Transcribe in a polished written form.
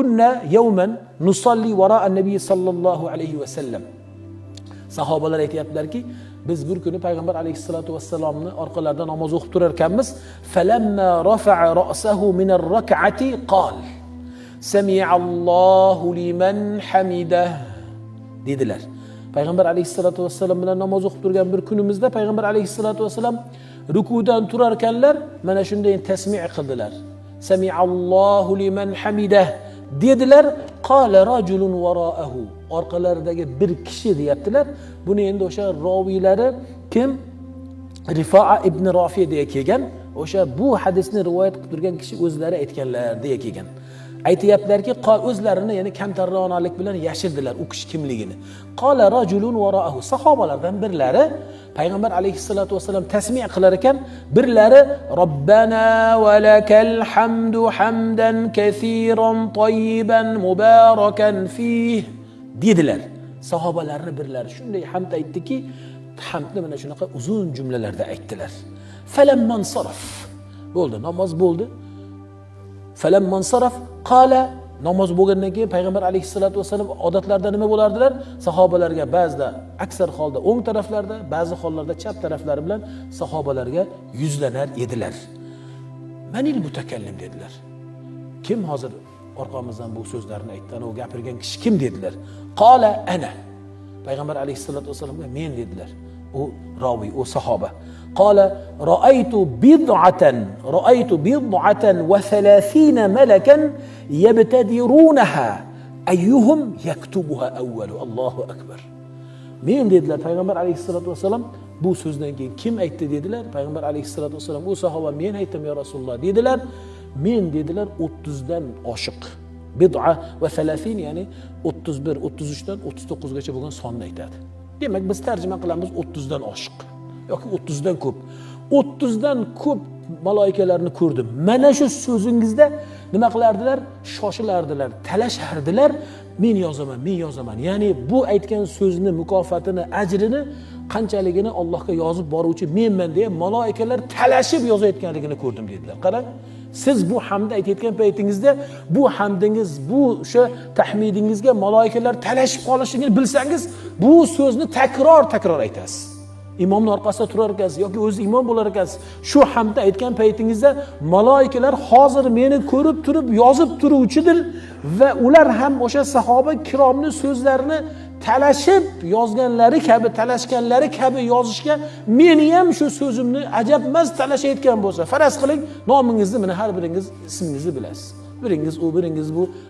kunna yawman nusalli wara an-nabiy sallallohu alayhi va sallam. Sahobalar aytayaptilarki, biz bir kuni payg'ambar alayhisolatu vassalomni orqalarida namoz o'qib turar ekanmiz. Falamma rafa'a ra'sahu min ar-rak'ati qal: Sami'allohu liman hamidah dedilar. Payg'ambar alayhisolatu vassalom bilan namoz o'qib turgan bir kunimizda payg'ambar alayhisolatu vassalom rukudan turar ekanlar, mana shunday tasmi' qildilar. Sami'allohu liman hamidah dedilar. Qala rajulun wara'ahu. Orqalaridagi bir kishi deyaptilar. Buni endi o'sha roviylari kim? Rifa'a ibn Rafi deya kelgan. O'sha bu hadisni rivoyat qilib turgan kishi o'zlari aytganlar deya kelgan. Aytayaptilarki, o'zlarini ya'ni kamtarroqlik bilan yashirdilar u kishi kimligini. Qala rajulun wara'ahu. Sahobalardan birlari payg'ambar alayhisolatu vasallam tasmi' qilar ekan, birlari Robbana va lakal hamdu hamdan kaseeran tayyiban mubarakan fih dedilar. Sahobalarning birlari shunday hamd aytdiki, hamdni mana shunaqa uzun jumlalarda aytdilar. Falamman sarf. Bo'ldi, namoz bo'ldi. Falamman sarf qala, namoz bo'lgandan keyin payg'ambar alayhisolatu vasallam odatlarda nima bo'lardilar? Sahobalarga ba'zida aksar holda o'ng taraflarda, ba'zi hollarda chap taraflari bilan sahobalarga yuzlanar edilar. Manil mutakallim dedilar. Kim hozir orqamizdan bu so'zlarni aytgan, o gapirgan kishi kim dedilar? Qala ana. Payg'ambar alayhisolatu vasallamga men dedilar. O rawi, o sahoba. Qala ra'aytu bid'atan wa 30 malakan yabtadirunaha ayyuhum yaktubuha awwalu. Allohu akbar. Men dedilar payg'ambar alayhisolatu vasallam bu so'zdan keyin kim aytdi dedilar? Payg'ambar alayhisolatu vasallam o sahoba men aytdim ya Rasululloh dedilar. Men dedilar 30 dan oshiq. Bid'a va 30 ya'ni 31, 33 dan 39 gacha bo'lgan sonni aytadi. Demak biz tarjima qilamiz 30 dan oshiq yoki 30 dan ko'p. 30 dan ko'p malaikalarni ko'rdim. Mana shu so'zingizda nima qilardilar? Shoshilardilar, talashardilar. Men yozaman. Ya'ni bu aytgan so'zni mukofotini, ajrini qanchaligini Allohga yozib boruvchi menman deya malaikalar talashib yozayotganligini ko'rdim dedilar. Qarang, siz bu hamdni aytayotgan paytingizda bu hamdingiz, bu o'sha tahmidingizga malaikalar talashib qolishini bilsangiz, bu so'zni takror aytasiz. Imomning orqasida turar ekansiz yoki o'zi imom bo'lar ekansiz. Shu hamdni aytgan paytingizda malaikalar hozir meni ko'rib turib yozib turuvchidir va ular ham o'sha sahoba kiromning so'zlarini talashib yozganlari kabi, talashganlari kabi yozishga meni ham shu so'zimni ajabmas talashayotgan bo'lsa, faraz qiling, nomingizni mana har biringiz ismingizni bilasiz. Biringiz u, biringiz bu.